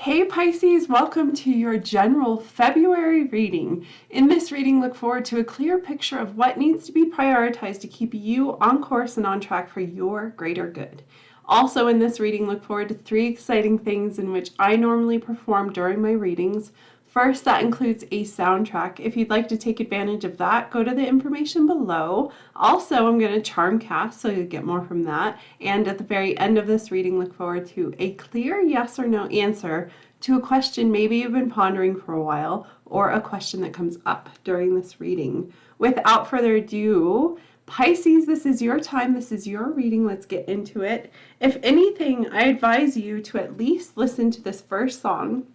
Hey Pisces, welcome to your general February reading. In this reading, look forward to a clear picture of what needs to be prioritized to keep you on course and on track for your greater good. Also in this reading, look forward to 3 exciting things in which I normally perform during my readings. First, that includes a soundtrack. If you'd like to take advantage of that, go to the information below. Also, I'm going to charm cast, so you'll get more from that. And at the very end of this reading, look forward to a clear yes or no answer to a question maybe you've been pondering for a while, or a question that comes up during this reading. Without further ado, Pisces, this is your time. This is your reading. Let's get into it. If anything, I advise you to at least listen to this first song,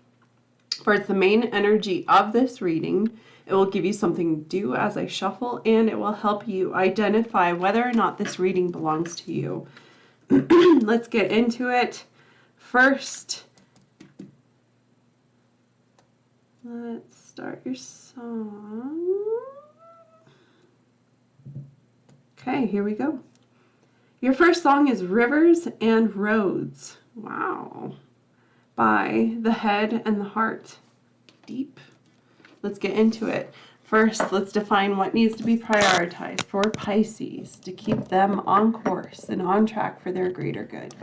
for it's the main energy of this reading. It will give you something to do as I shuffle, and it will help you identify whether or not this reading belongs to you. Let's get into it. First, let's start your song. Okay, here we go. Your first song is Rivers and Roads. Wow. By the Head and the Heart. Deep. Let's get into it. First, let's define what needs to be prioritized for Pisces to keep them on course and on track for their greater good.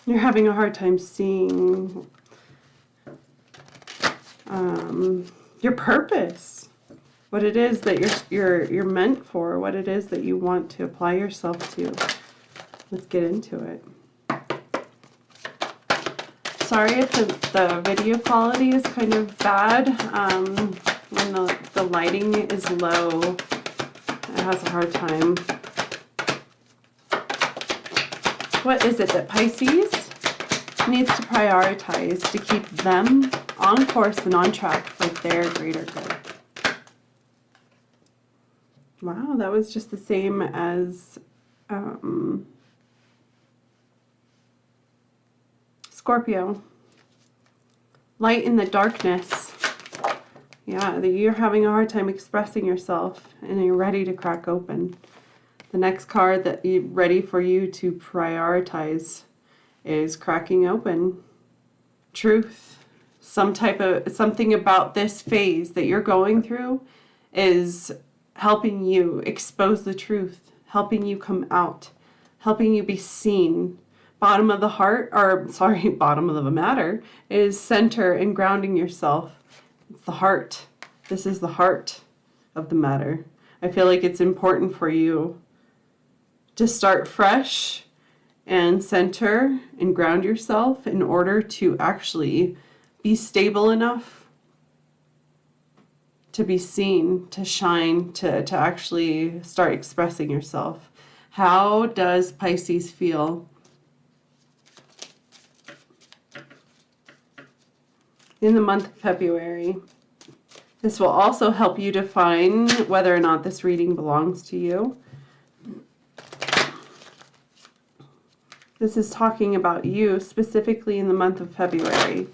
You're having a hard time seeing your purpose, what it is that you're meant for, what it is that you want to apply yourself to. Let's get into it. Sorry if the video quality is kind of bad. When the lighting is low, it has a hard time. What is it that Pisces needs to prioritize to keep them on course and on track for their greater good? Wow, that was just the same as Scorpio. Light in the darkness. Yeah, you're having a hard time expressing yourself and you're ready to crack open. The next card that is ready for you to prioritize is cracking open. Truth. Something about this phase that you're going through is helping you expose the truth, helping you come out, helping you be seen. Bottom of the heart, or sorry, bottom of the matter is center and grounding yourself. It's the heart. This is the heart of the matter. I feel like it's important for you to start fresh and center and ground yourself in order to actually be stable enough to be seen, to shine, to actually start expressing yourself. How does Pisces feel in the month of February? This will also help you define whether or not this reading belongs to you. This is talking about you specifically in the month of February.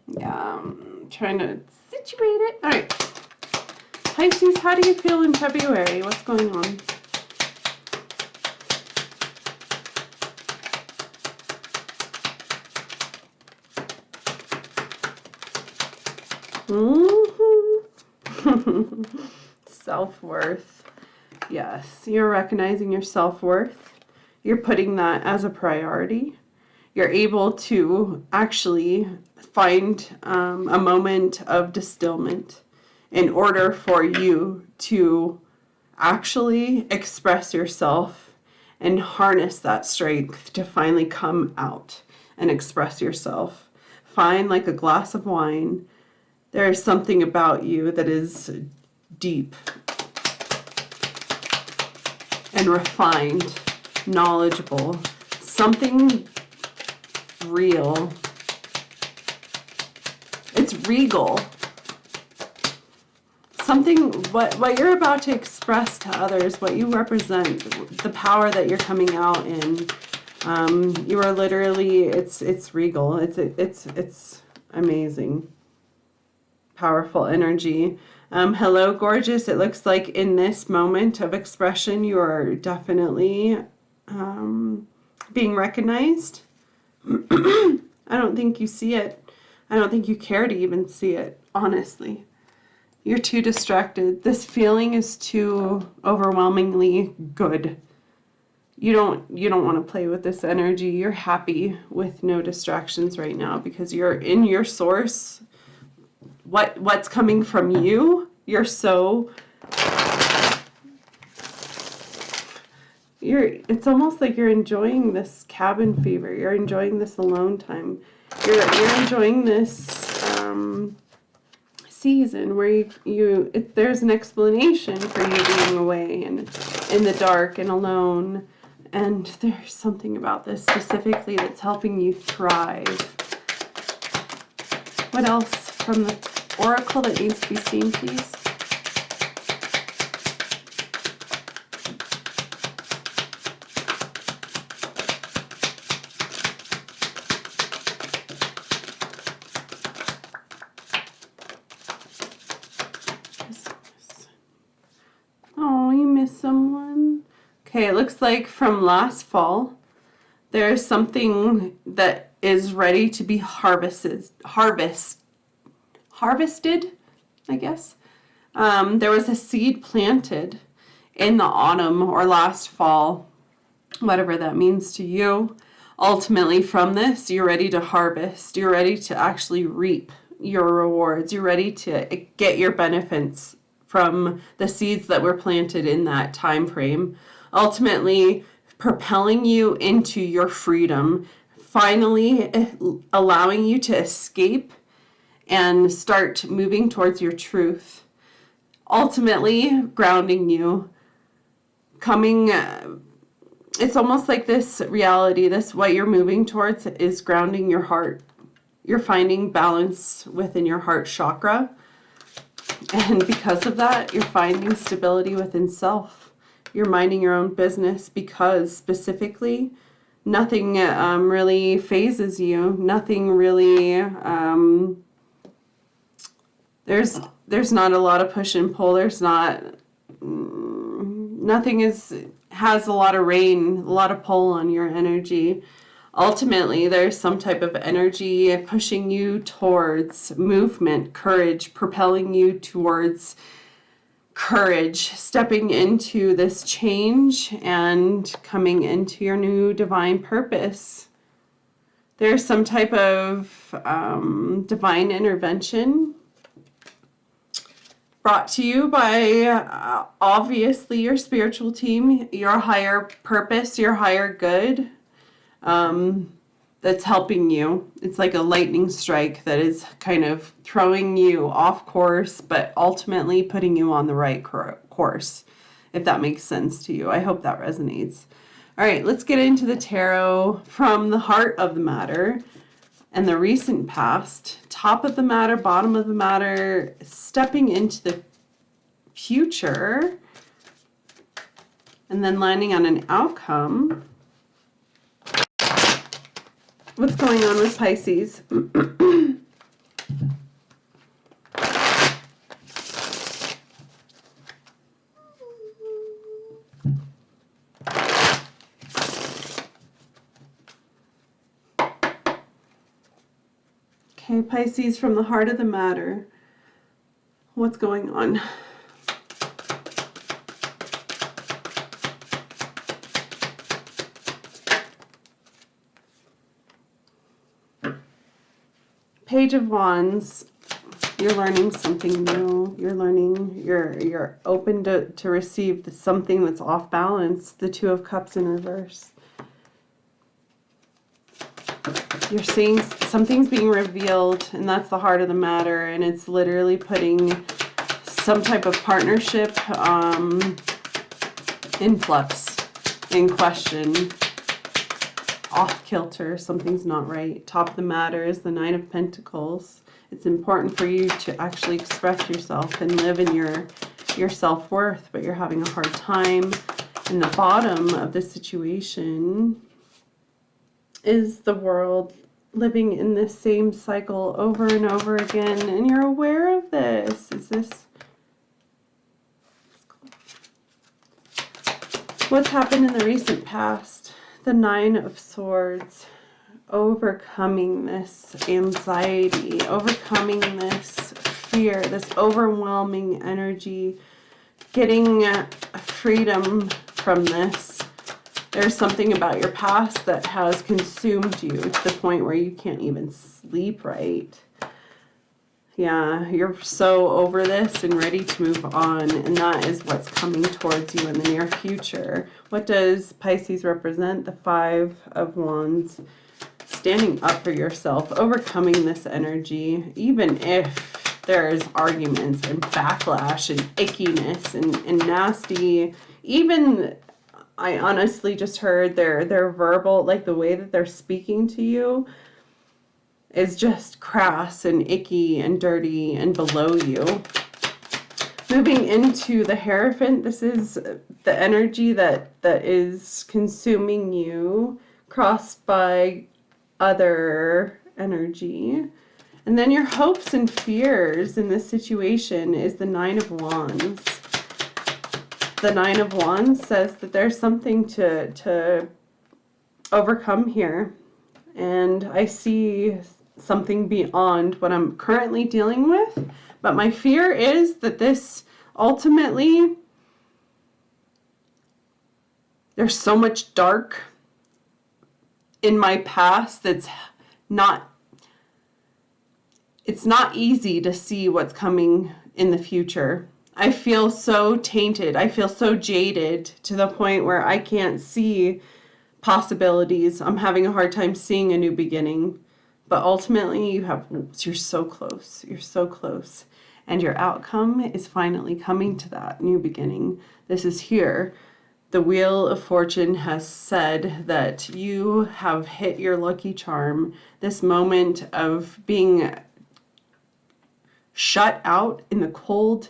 Yeah, I'm trying to situate it. All right. Pisces, how do you feel in February? What's going on? Self-worth. Yes, you're recognizing your self-worth. You're putting that as a priority. You're able to actually find a moment of distillment in order for you to actually express yourself and harness that strength to finally come out and express yourself. Find like a glass of wine. There is something about you that is deep and refined, knowledgeable, something real. It's regal. something, what you're about to express to others, what you represent, the power that you're coming out in. You are literally, it's regal. It's amazing. Powerful energy. Hello, gorgeous. It looks like in this moment of expression, you are definitely being recognized. I don't think you see it. I don't think you care to even see it, honestly. You're too distracted. This feeling is too overwhelmingly good. You don't want to play with this energy. You're happy with no distractions right now because you're in your source. What's coming from you, you're so, it's almost like you're enjoying this cabin fever. You're enjoying this alone time. You're enjoying this season where there's an explanation for you being away and in the dark and alone. And there's something about this specifically that's helping you thrive. What else from the oracle that needs to be seen, please? Oh, you miss someone? Okay, it looks like from last fall, there's something that is ready to be harvested, I guess. There was a seed planted in the autumn or last fall, whatever that means to you. Ultimately, from this, you're ready to harvest. You're ready to actually reap your rewards. You're ready to get your benefits from the seeds that were planted in that time frame. Ultimately, propelling you into your freedom, finally allowing you to escape and start moving towards your truth. Ultimately, grounding you, coming, it's almost like this reality, what you're moving towards is grounding your heart. You're finding balance within your heart chakra. And because of that, you're finding stability within self. You're minding your own business because specifically, nothing really phases you. Nothing really, there's not a lot of push and pull. There's not, nothing has a lot of rain, a lot of pull on your energy. Ultimately, there's some type of energy pushing you towards movement, courage, propelling you towards courage, stepping into this change and coming into your new divine purpose. There's some type of divine intervention brought to you by obviously your spiritual team, your higher purpose, your higher good. That's helping you. It's like a lightning strike that is kind of throwing you off course, but ultimately putting you on the right course, if that makes sense to you. I hope that resonates. All right, let's get into the tarot from the heart of the matter and the recent past, top of the matter, bottom of the matter, stepping into the future, and then landing on an outcome. What's going on with Pisces? Okay, Pisces, from the heart of the matter, what's going on? Page of Wands, you're learning something new. You're learning, you're open to receive something that's off balance. The Two of Cups in reverse. You're seeing something's being revealed, and that's the heart of the matter, and it's literally putting some type of partnership in flux, in question. Off kilter, something's not right. Top of the matter is the Nine of Pentacles. It's important for you to actually express yourself and live in your self-worth, but you're having a hard time. And the bottom of this situation is the world living in this same cycle over and over again, and you're aware of this. Is this what's happened in the recent past? The Nine of Swords. Overcoming this anxiety, overcoming this fear, this overwhelming energy, getting freedom from this. There's something about your past that has consumed you to the point where you can't even sleep right. Yeah, you're so over this and ready to move on, and that is what's coming towards you in the near future. What does Pisces represent? The Five of Wands. Standing up for yourself, overcoming this energy, even if there's arguments and backlash and ickiness and nasty. Even, I honestly just heard their verbal, like the way that they're speaking to you is just crass and icky and dirty and below you. Moving into the Hierophant, this is the energy that is consuming you, crossed by other energy. And then your hopes and fears in this situation is the Nine of Wands. The Nine of Wands says that there's something to overcome here. And I see something beyond what I'm currently dealing with. But my fear is that this ultimately, there's so much dark in my past that's it's not easy to see what's coming in the future. I feel so tainted. I feel so jaded to the point where I can't see possibilities. I'm having a hard time seeing a new beginning. But ultimately you're so close. You're so close. And your outcome is finally coming to that new beginning. This is here. The Wheel of Fortune has said that you have hit your lucky charm. This moment of being shut out in the cold,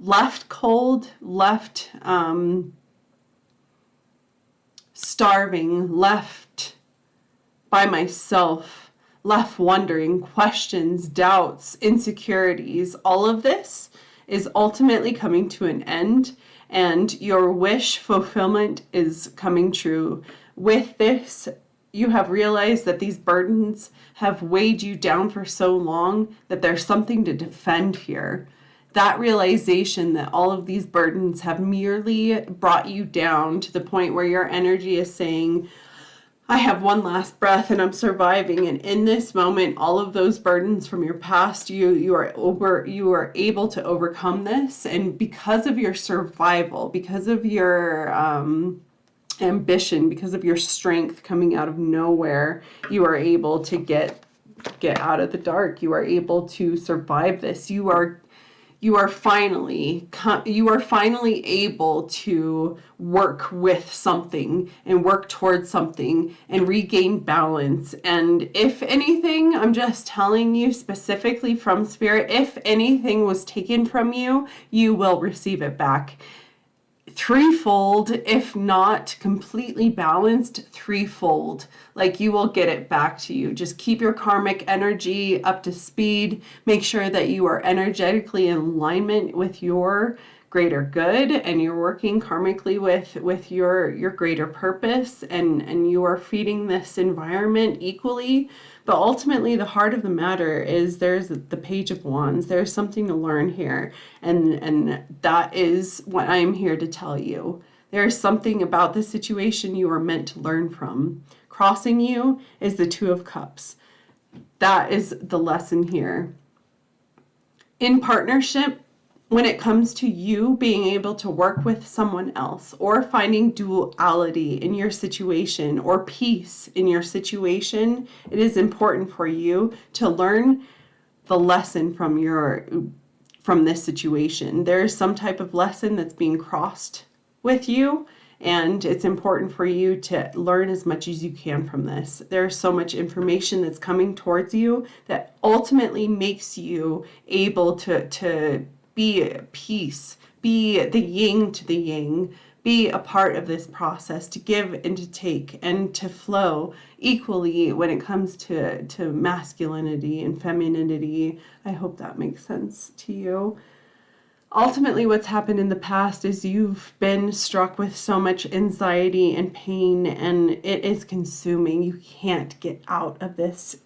left starving, left by myself, left wondering, questions, doubts, insecurities. All of this is ultimately coming to an end. And your wish fulfillment is coming true. With this, you have realized that these burdens have weighed you down for so long that there's something to defend here. That realization that all of these burdens have merely brought you down to the point where your energy is saying, I have one last breath and I'm surviving. And in this moment, all of those burdens from your past, you are able to overcome this. And because of your survival, because of your ambition, because of your strength coming out of nowhere, you are able to get out of the dark. You are able to survive this. You are finally able to work with something and work towards something and regain balance. And if anything, I'm just telling you specifically from Spirit, if anything was taken from you, you will receive it back. Threefold, if not completely balanced, threefold. Like, you will get it back to you. Just keep your karmic energy up to speed. Make sure that you are energetically in alignment with your greater good, and you're working karmically with your greater purpose, and you are feeding this environment equally. But ultimately, the heart of the matter is there's the Page of Wands. There's something to learn here, and that is what I'm here to tell you. There's something about this situation you are meant to learn from. Crossing you is the Two of Cups. That is the lesson here. In partnership, when it comes to you being able to work with someone else, or finding duality in your situation, or peace in your situation, it is important for you to learn the lesson from this situation. There is some type of lesson that's being crossed with you, And it's important for you to learn as much as you can from this. There's so much information that's coming towards you that ultimately makes you able to be at peace, be the yin to the yang, be a part of this process, to give and to take and to flow equally when it comes to masculinity and femininity. I hope that makes sense to you. Ultimately, what's happened in the past is you've been struck with so much anxiety and pain, and it is consuming. You can't get out of this.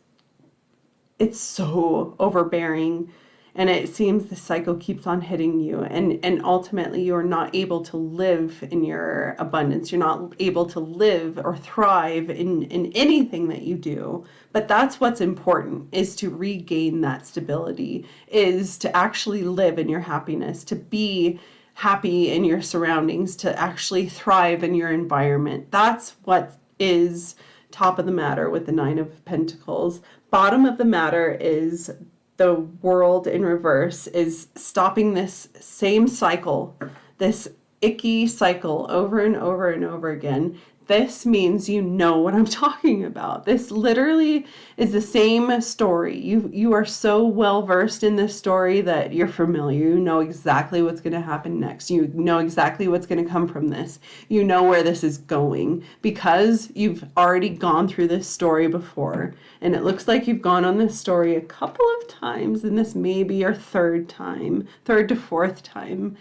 It's so overbearing, and it seems the cycle keeps on hitting you, and ultimately you're not able to live in your abundance. You're not able to live or thrive in anything that you do. But that's what's important, is to regain that stability, is to actually live in your happiness, to be happy in your surroundings, to actually thrive in your environment. That's what is top of the matter with the Nine of Pentacles. Bottom of the matter is the world in reverse, is stopping this same cycle, this icky cycle over and over and over again. This means you know what I'm talking about. This literally is the same story. You are so well versed in this story that you're familiar. You know exactly what's going to happen next. You know exactly what's going to come from this. You know where this is going because you've already gone through this story before. And it looks like you've gone on this story a couple of times, and this may be your third to fourth time.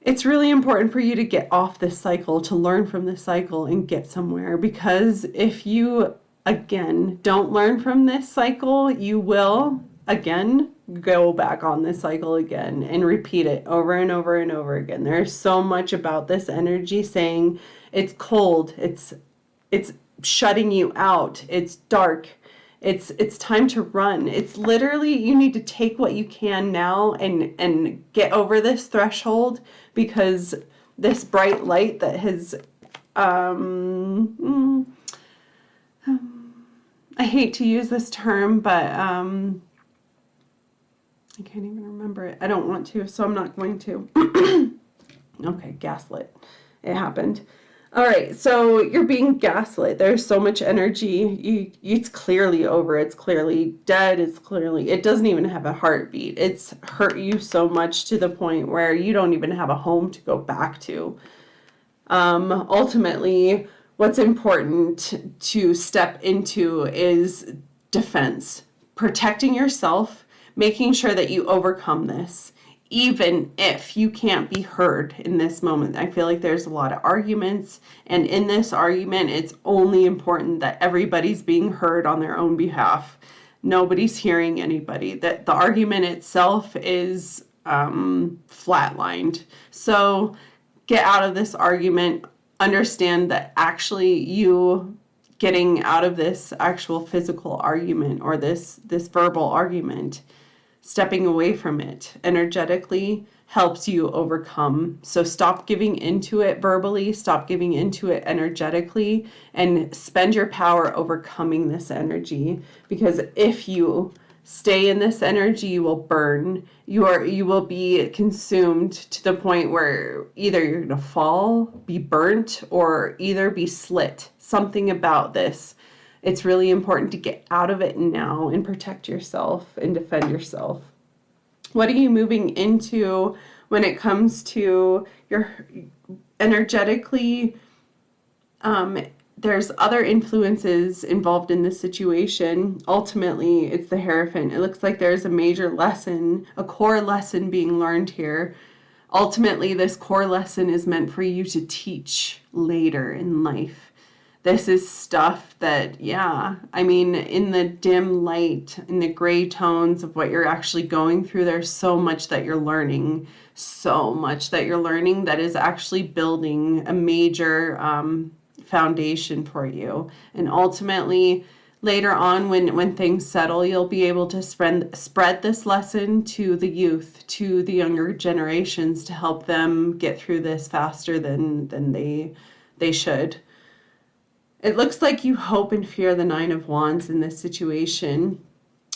It's really important for you to get off this cycle, to learn from this cycle and get somewhere, because if you, again, don't learn from this cycle, you will, again, go back on this cycle again and repeat it over and over and over again. There's so much about this energy saying it's cold, it's shutting you out, it's dark, it's time to run. It's literally, you need to take what you can now and get over this threshold, because this bright light that has I hate to use this term, but I can't even remember it. I don't want to, so I'm not going to. Okay, gaslit. It happened. All right, so you're being gaslit. There's so much energy. It's clearly over. It's clearly dead. It doesn't even have a heartbeat. It's hurt you so much to the point where you don't even have a home to go back to. Ultimately, what's important to step into is defense, protecting yourself, making sure that you overcome this. Even if you can't be heard in this moment. I feel like there's a lot of arguments, and in this argument, it's only important that everybody's being heard on their own behalf. Nobody's hearing anybody. That the argument itself is flatlined. So get out of this argument. Understand that actually you getting out of this actual physical argument, or this verbal argument, stepping away from it energetically helps you overcome. So stop giving into it verbally, stop giving into it energetically, and spend your power overcoming this energy. Because if you stay in this energy, you will burn. You will be consumed to the point where either you're going to fall, be burnt, or either be slit. Something about this. It's really important to get out of it now and protect yourself and defend yourself. What are you moving into when it comes to your energetically? There's other influences involved in this situation. Ultimately, it's the Hierophant. It looks like there's a major lesson, a core lesson being learned here. Ultimately, this core lesson is meant for you to teach later in life. This is stuff that, yeah, I mean, in the dim light, in the gray tones of what you're actually going through, there's so much that you're learning, that is actually building a major foundation for you. And ultimately, later on, when things settle, you'll be able to spread this lesson to the youth, to the younger generations, to help them get through this faster than they should. It looks like you hope and fear the Nine of Wands in this situation.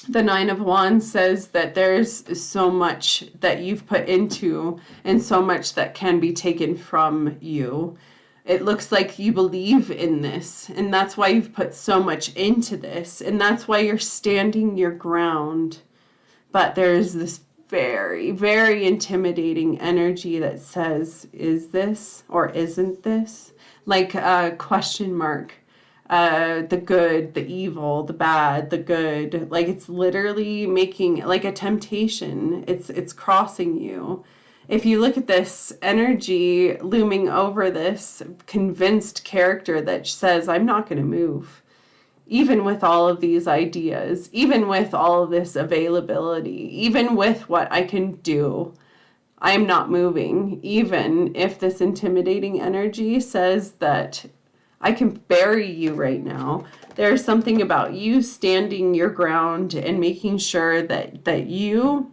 The Nine of Wands says that there's so much that you've put into and so much that can be taken from you. It looks like you believe in this, and that's why you've put so much into this, and that's why you're standing your ground. But there's this very, very intimidating energy that says, is this or isn't this? Like a question mark. The good, the evil, the bad, the good. Like it's literally making like a temptation. It's crossing you. If you look at this energy looming over this convinced character that says, I'm not going to move. Even with all of these ideas, even with all of this availability, even with what I can do, I am not moving. Even if this intimidating energy says that I can bury you right now, there's something about you standing your ground and making sure that you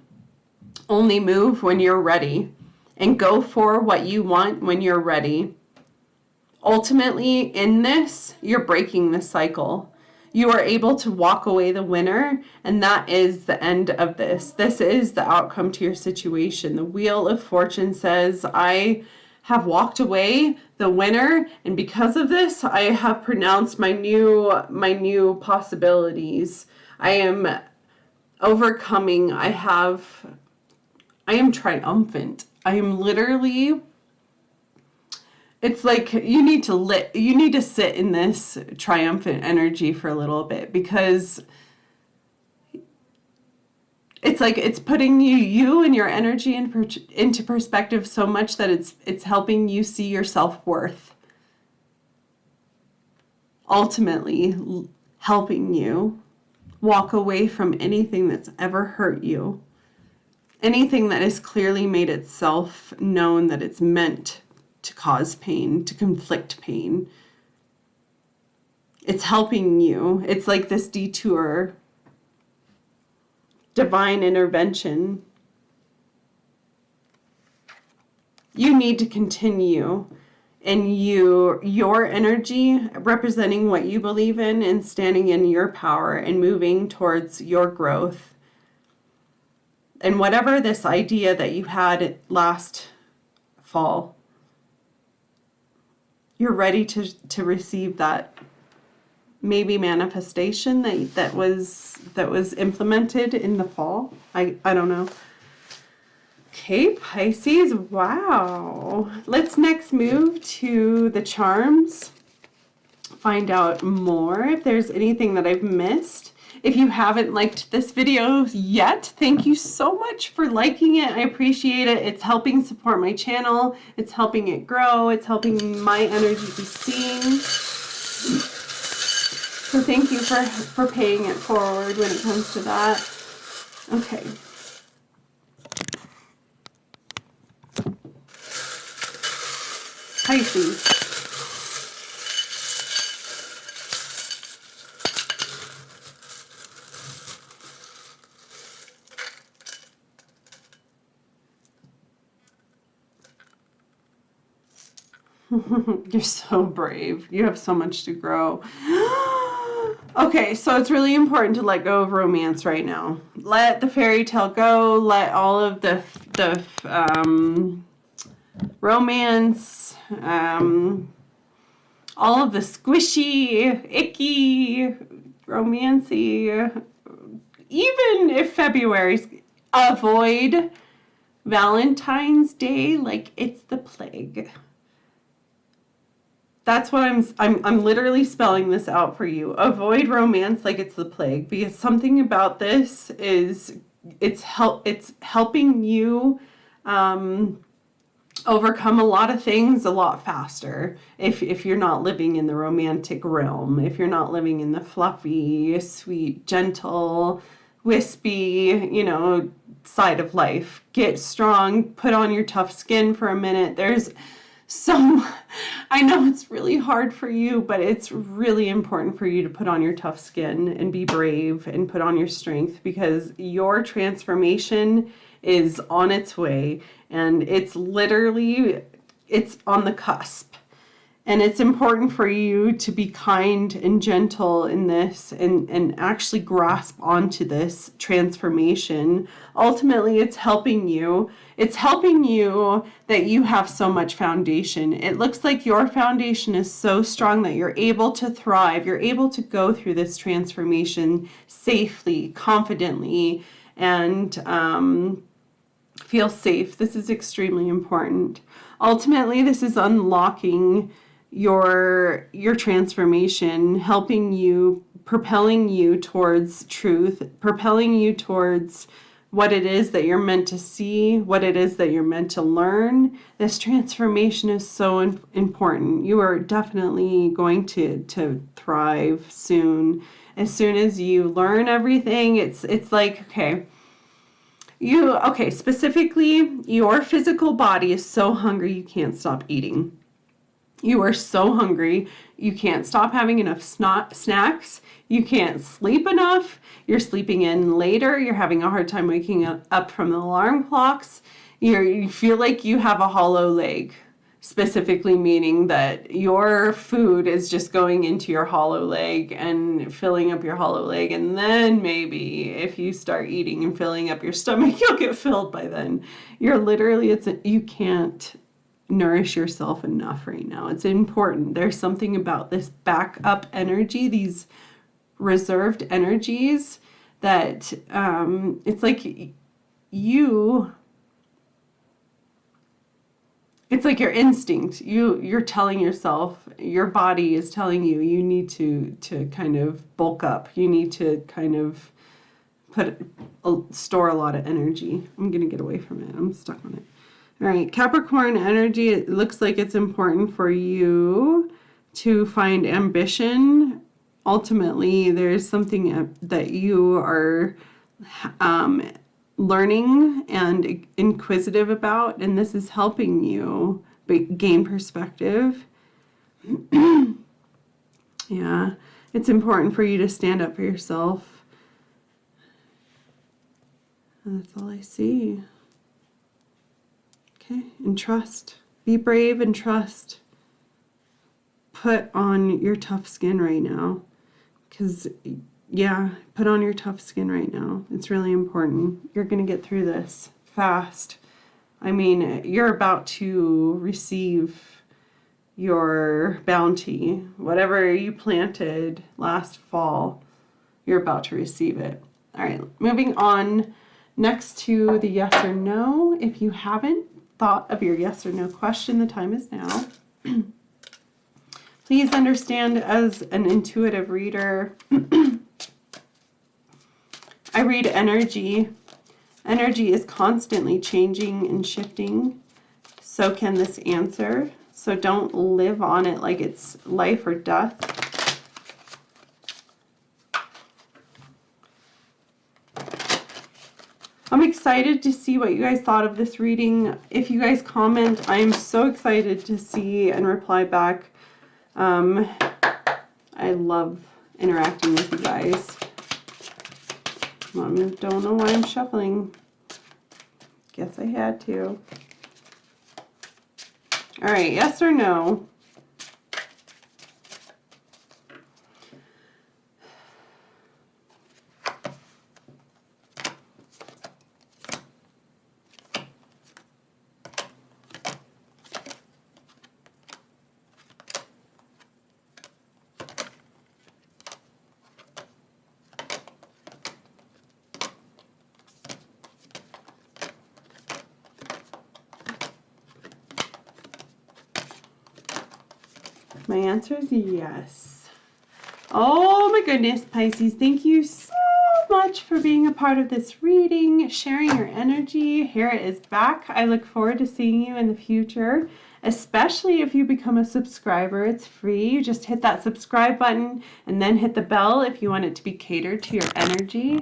only move when you're ready and go for what you want when you're ready. Ultimately, in this, you're breaking the cycle. You are able to walk away the winner, and that is the end of this. This is the outcome to your situation. The Wheel of Fortune says, I have walked away the winner, and because of this, I have pronounced my new possibilities. I am overcoming. I am triumphant. I am literally, it's like you need to sit in this triumphant energy for a little bit, because it's like it's putting you and your energy into perspective so much that it's helping you see your self-worth. Ultimately helping you walk away from anything that's ever hurt you. Anything that has clearly made itself known that it's meant to cause pain, to inflict pain. It's helping you. It's like this detour, divine intervention. You need to continue in your energy, representing what you believe in and standing in your power and moving towards your growth. And whatever this idea that you had last fall, you're ready to receive that maybe manifestation that was implemented in the fall. I don't know. Okay, Pisces, wow. Let's next move to the charms. Find out more if there's anything that I've missed. If you haven't liked this video yet, thank you so much for liking it. I appreciate it. It's helping support my channel. It's helping it grow. It's helping my energy be seen. So thank you for paying it forward when it comes to that. Okay. Pisces. You're so brave. You have so much to grow. Okay, so it's really important to let go of romance right now. Let the fairy tale go. Let all of the romance, all of the squishy, icky, romancy. Even if February's, avoid Valentine's Day like it's the plague. That's what I'm literally spelling this out for you. Avoid romance like it's the plague, because something about this is it's helping you overcome a lot of things a lot faster. If you're not living in the romantic realm, if you're not living in the fluffy, sweet, gentle, wispy, side of life. Get strong, put on your tough skin for a minute. I know it's really hard for you, but it's really important for you to put on your tough skin and be brave and put on your strength, because your transformation is on its way, and it's on the cusp. And it's important for you to be kind and gentle in this and actually grasp onto this transformation. Ultimately, it's helping you. It's helping you that you have so much foundation. It looks like your foundation is so strong that you're able to thrive. You're able to go through this transformation safely, confidently, and feel safe. This is extremely important. Ultimately, this is unlocking your transformation, helping you, propelling you towards truth, propelling you towards what it is that you're meant to see, what it is that you're meant to learn. This transformation is so important. You are definitely going to thrive soon. As soon as you learn everything, it's like, okay, specifically, your physical body is so hungry you can't stop eating. You are so hungry, you can't stop having enough snacks, you can't sleep enough, you're sleeping in later, you're having a hard time waking up from the alarm clocks, you feel like you have a hollow leg, specifically meaning that your food is just going into your hollow leg and filling up your hollow leg, and then maybe if you start eating and filling up your stomach, you'll get filled by then. You're literally, you can't nourish yourself enough right now. It's important. There's something about this backup energy, these reserved energies, that it's like it's like your instinct. You're telling yourself, your body is telling you, you need to kind of bulk up. You need to kind of store a lot of energy. I'm gonna get away from it. I'm stuck on it. All right, Capricorn energy, it looks like it's important for you to find ambition. Ultimately, there's something that you are learning and inquisitive about, and this is helping you gain perspective. Yeah, it's important for you to stand up for yourself. And that's all I see. Okay, and trust. Be brave and trust. Put on your tough skin right now. Because, yeah, put on your tough skin right now. It's really important. You're going to get through this fast. I mean, you're about to receive your bounty. Whatever you planted last fall, you're about to receive it. All right, moving on. Next to the yes or no. If you haven't thought of your yes or no question, the time is now. Please understand, as an intuitive reader, I read energy. Energy is constantly changing and shifting. So can this answer. So don't live on it like it's life or death. I'm excited to see what you guys thought of this reading. If you guys comment, I am so excited to see and reply back. I love interacting with you guys. I don't know why I'm shuffling. Guess I had to. All right, yes or no? My answer is yes. Oh my goodness, Pisces, thank you so much for being a part of this reading, sharing your energy. Here it is back. I look forward to seeing you in the future, especially if you become a subscriber. It's free. You just hit that subscribe button and then hit the bell if you want it to be catered to your energy.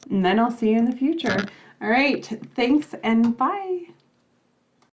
And then I'll see you in the future. All right, thanks and bye.